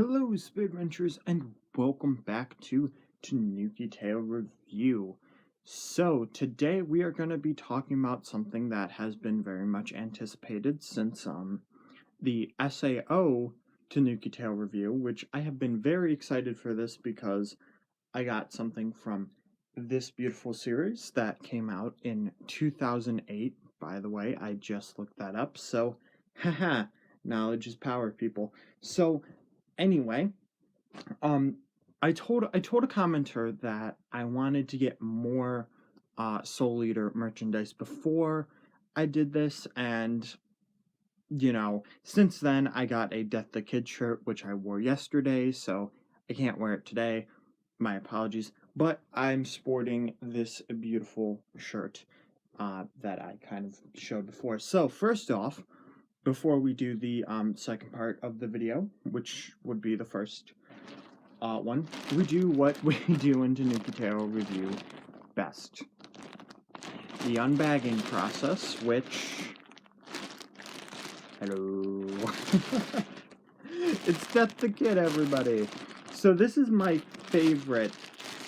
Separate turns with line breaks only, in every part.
Hello, Spade Adventures, and welcome back to Tanooki Tale Review. So, today we are going to be talking about something that has been very much anticipated since the SAO Tanooki Tale Review, which I have been very excited for this because I got something from this beautiful series that came out in 2008. By the way, I just looked that up, so haha, knowledge is power, people. So, anyway, um, I told a commenter that I wanted to get more Soul Eater merchandise before I did this, and since then I got a Death the Kid shirt which I wore yesterday, so I can't wear it today. My apologies, but I'm sporting this beautiful shirt that I kind of showed before. So first off, before we do the second part of the video, which would be the first one, we do what we do in Tanooki Tale Review best. The unbagging process, which... Hello. It's Death the Kid, everybody. So this is my favorite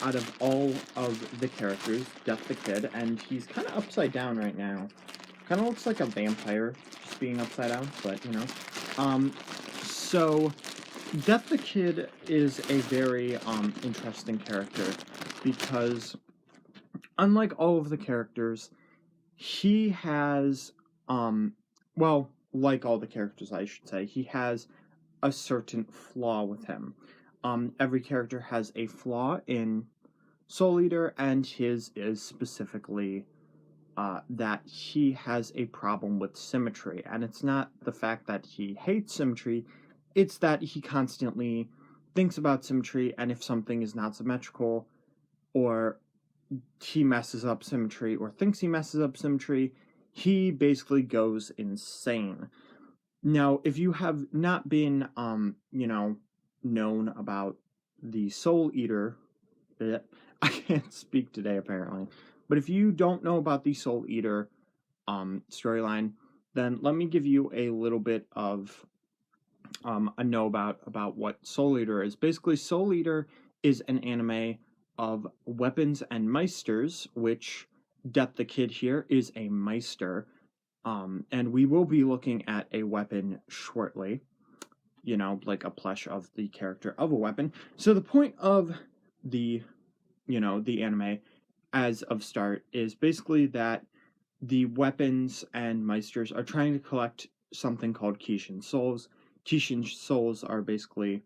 out of all of the characters, Death the Kid, and he's kind of upside down right now. Kind of looks like a vampire, just being upside down, but, So, Death the Kid is a very, interesting character, because, unlike all of the characters, he has, well, like all the characters, I should say, he has a certain flaw with him. Every character has a flaw in Soul Eater, and his is specifically that he has a problem with symmetry. And it's not the fact that he hates symmetry, it's that he constantly thinks about symmetry, and if something is not symmetrical, or he messes up symmetry, or thinks he messes up symmetry, he basically goes insane. Now, if you have not been, known about the Soul Eater, I can't speak today apparently, but if you don't know about the Soul Eater storyline, then let me give you a little bit of a know about what Soul Eater is. Basically, Soul Eater is an anime of weapons and meisters, which Death the Kid here is a meister. And we will be looking at a weapon shortly, like a plush of the character of a weapon. So the point of the anime as of start is basically that the weapons and meisters are trying to collect something called Kishin souls. Kishin souls are basically,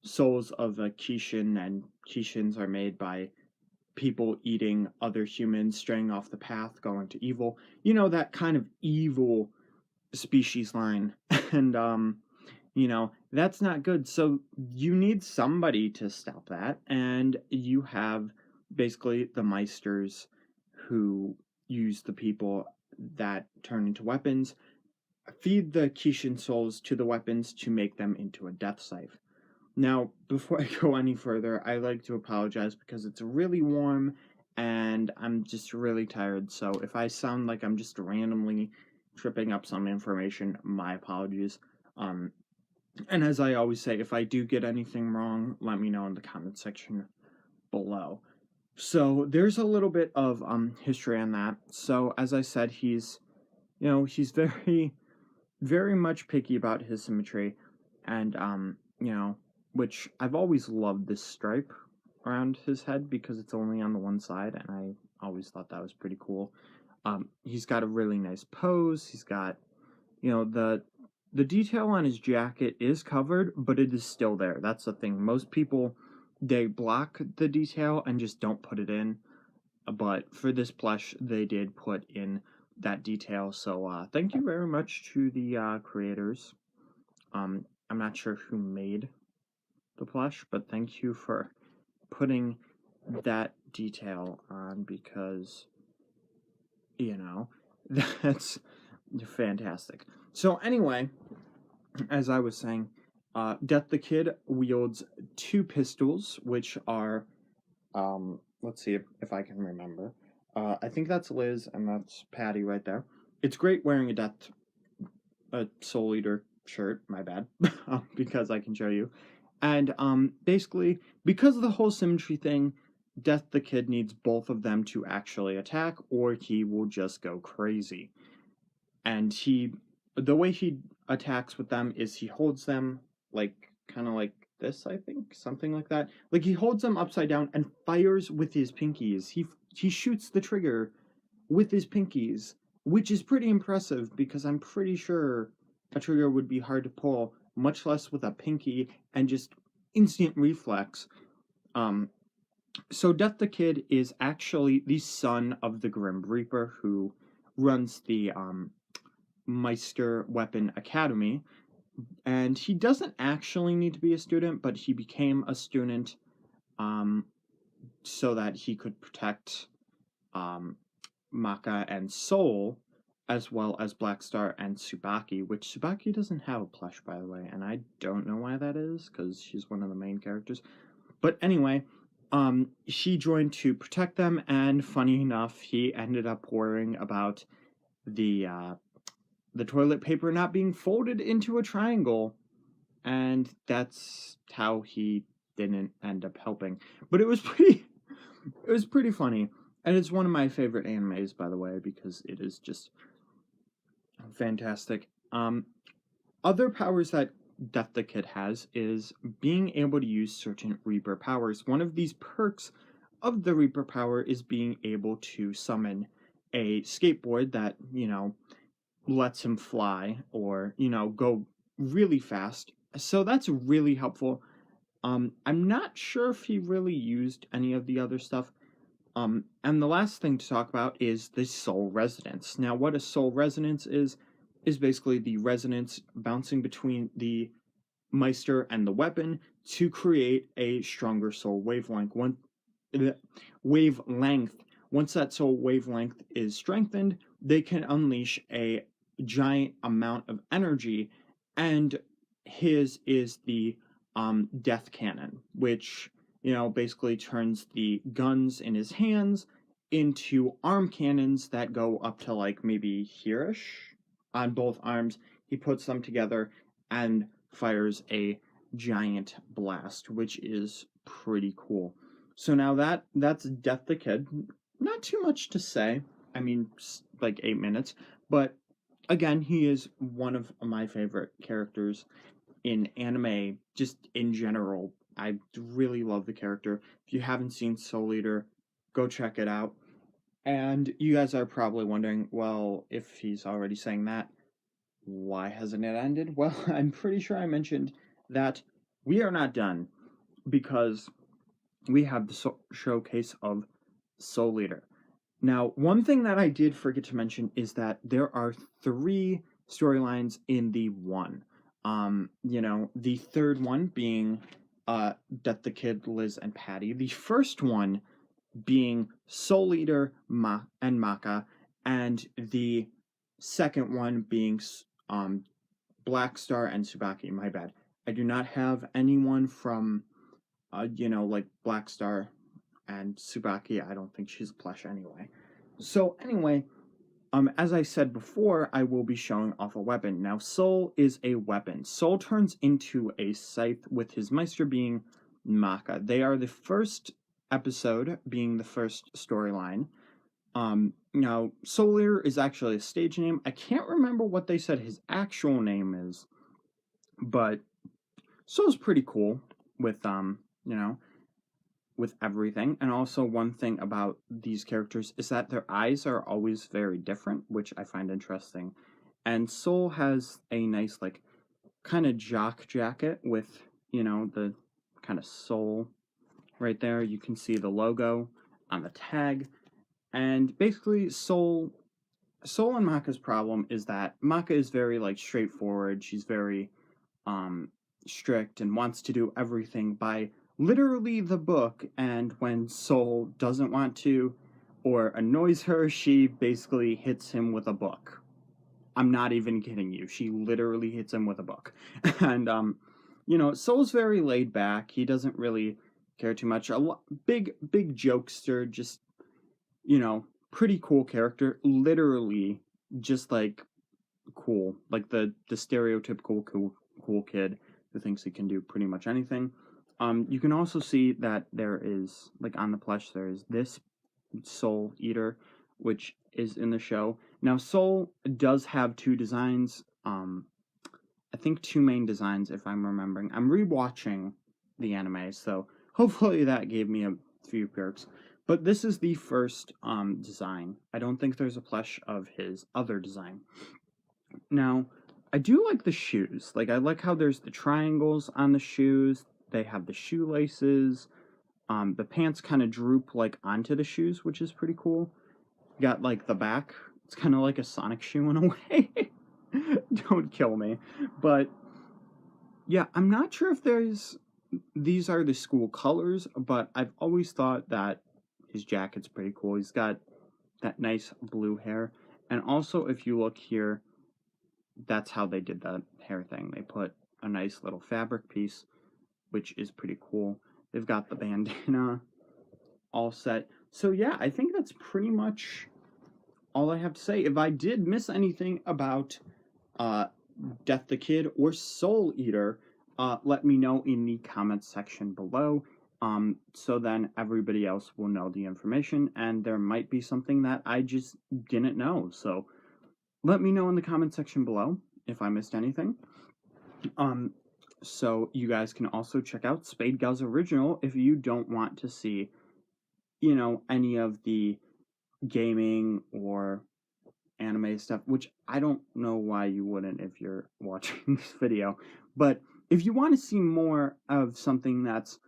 souls of a Kishin, and Kishins are made by people eating other humans, straying off the path, going to evil. That kind of evil species line. And, that's not good. So you need somebody to stop that. And you have basically the meisters who use the people that turn into weapons, feed the Kishin souls to the weapons to make them into a death scythe. Now, before I go any further, I'd like to apologize because it's really warm and I'm just really tired. So if I sound like I'm just randomly tripping up some information, my apologies. And as I always say, if I do get anything wrong, let me know in the comment section below. So there's a little bit of history on that. So as I said, he's very, very much picky about his symmetry, and which I've always loved this stripe around his head because it's only on the one side, and I always thought that was pretty cool. He's got a really nice pose. He's got, the detail on his jacket is covered, but it is still there. That's the thing. Most people, they block the detail and just don't put it in. But for this plush, they did put in that detail. So thank you very much to the creators. I'm not sure who made the plush, but thank you for putting that detail on because, that's fantastic. So anyway, as I was saying, Death the Kid wields two pistols, which are, let's see if I can remember. I think that's Liz and that's Patty right there. It's great wearing a Soul Eater shirt, my bad, because I can show you. And basically, because of the whole symmetry thing, Death the Kid needs both of them to actually attack, or he will just go crazy. And the way he attacks with them is he holds them like kind of like this, I think, something like that. Like he holds them upside down and fires with his pinkies. He shoots the trigger with his pinkies, which is pretty impressive because I'm pretty sure a trigger would be hard to pull, much less with a pinky and just instant reflex. Um, so Death the Kid is actually the son of the Grim Reaper who runs the Meister Weapon Academy, and he doesn't actually need to be a student, but he became a student um, so that he could protect um, Maka and Soul, as well as Blackstar and Tsubaki, which Tsubaki doesn't have a plush, by the way, and I don't know why that is, because she's one of the main characters. But anyway, he joined to protect them, and funny enough, he ended up worrying about the toilet paper not being folded into a triangle, and that's how he didn't end up helping. But it was pretty funny, and it's one of my favorite animes, by the way, because it is just fantastic. Other powers that Death the Kid has is being able to use certain Reaper powers. One of these perks of the Reaper power is being able to summon a skateboard that, lets him fly or, go really fast. So that's really helpful. I'm not sure if he really used any of the other stuff. And the last thing to talk about is the soul resonance. Now, what a soul resonance is basically the resonance bouncing between the Meister and the weapon to create a stronger soul wavelength. Once that soul wavelength is strengthened, they can unleash a giant amount of energy, and his is the death cannon, which basically turns the guns in his hands into arm cannons that go up to like maybe here-ish on both arms. He puts them together and fires a giant blast, which is pretty cool. So now that's Death the Kid. Not too much to say. I mean, like 8 minutes, but again, he is one of my favorite characters in anime, just in general. I really love the character. If you haven't seen Soul Eater, go check it out. And you guys are probably wondering, well, if he's already saying that, why hasn't it ended? Well, I'm pretty sure I mentioned that we are not done because we have the showcase of Soul Eater. Now, one thing that I did forget to mention is that there are 3 storylines in the one. The third one being Death the Kid, Liz, and Patty. The first one being Soul Eater and Maka, and the second one being Blackstar and Tsubaki. My bad. I do not have anyone from like Blackstar and Tsubaki. I don't think she's a plush anyway. So anyway, as I said before, I will be showing off a weapon. Now, Soul is a weapon. Soul turns into a scythe with his Meister being Maka. They are the first episode, being the first storyline. Now, Soul Eater is actually a stage name. I can't remember what they said his actual name is, but Soul's pretty cool with, with everything. And also, one thing about these characters is that their eyes are always very different, which I find interesting. And Soul has a nice, like, kind of jock jacket with, the kind of soul right there. You can see the logo on the tag. And basically, Soul and Maka's problem is that Maka is very, like, straightforward. She's very strict and wants to do everything by literally the book, and when Soul doesn't want to or annoys her, she basically hits him with a book. I'm not even kidding you. She literally hits him with a book. And Soul's very laid back. He doesn't really care too much. Big jokester, just pretty cool character. Literally just like cool, like the stereotypical cool kid who thinks he can do pretty much anything. You can also see that there is, like, on the plush, there is this Soul Eater, which is in the show. Now, Soul does have two designs. I think two main designs, if I'm remembering. I'm rewatching the anime, so hopefully that gave me a few perks. But this is the first design. I don't think there's a plush of his other design. Now, I do like the shoes. Like, I like how there's the triangles on the shoes. They have the shoelaces. The pants kind of droop, like, onto the shoes, which is pretty cool. Got, like, the back. It's kind of like a Sonic shoe in a way. Don't kill me. But, yeah, I'm not sure if these are the school colors, but I've always thought that his jacket's pretty cool. He's got that nice blue hair. And also, if you look here, that's how they did the hair thing. They put a nice little fabric piece, which is pretty cool. They've got the bandana all set. So yeah, I think that's pretty much all I have to say. If I did miss anything about Death the Kid or Soul Eater, let me know in the comments section below. So then everybody else will know the information, and there might be something that I just didn't know. So let me know in the comment section below if I missed anything. So you guys can also check out Spade Gal's original if you don't want to see, you know, any of the gaming or anime stuff, which I don't know why you wouldn't if you're watching this video. But if you want to see more of something that's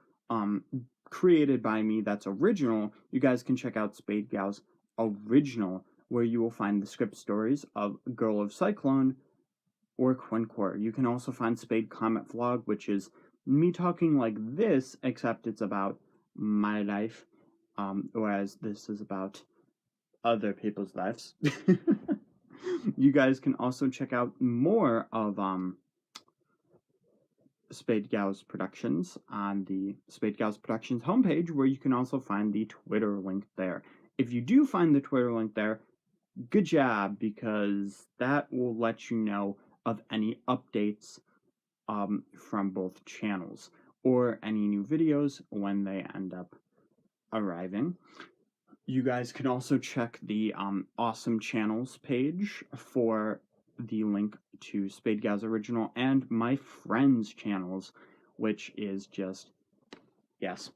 created by me, that's original, you guys can check out Spade Gal's original, where you will find the script stories of Girl of Cyclone or Quincore. You can also find Spade Comet Vlog, which is me talking like this, except it's about my life, whereas this is about other people's lives. You guys can also check out more of Spade Gal's Productions on the Spade Gal's Productions homepage, where you can also find the Twitter link there. If you do find the Twitter link there, good job, because that will let you know of any updates from both channels or any new videos when they end up arriving. You guys can also check the Awesome Channels page for the link to Spade Gal's original and my friends' channels, which is just, yes.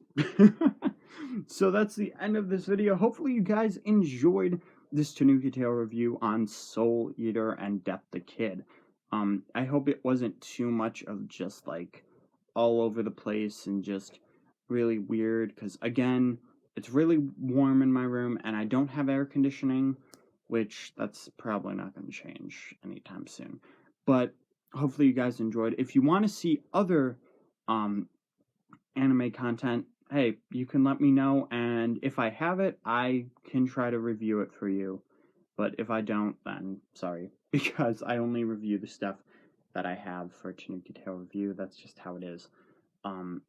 So that's the end of this video. Hopefully you guys enjoyed this Tanooki Tale review on Soul Eater and Death the Kid. I hope it wasn't too much of just, like, all over the place and just really weird, because, again, it's really warm in my room, and I don't have air conditioning, which that's probably not going to change anytime soon. But hopefully you guys enjoyed. If you want to see other anime content, hey, you can let me know, and if I have it, I can try to review it for you. But if I don't, then sorry, because I only review the stuff that I have for Tanooki Tale review. That's just how it is.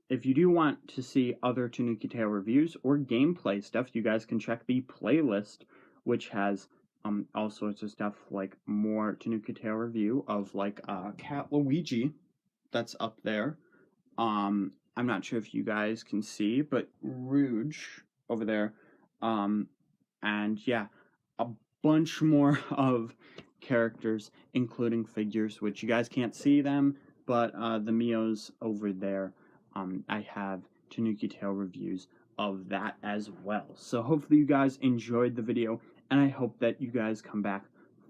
If you do want to see other Tanooki Tale reviews or gameplay stuff, you guys can check the playlist, which has all sorts of stuff, like more Tanooki Tale review of, like, Cat Luigi, that's up there. I'm not sure if you guys can see, but Rouge over there. And yeah, a bunch more of characters, including figures, which you guys can't see them, but the Mios over there, I have Tanooki Tale reviews of that as well. So hopefully you guys enjoyed the video, and I hope that you guys come back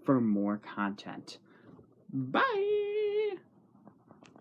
for more content. Bye!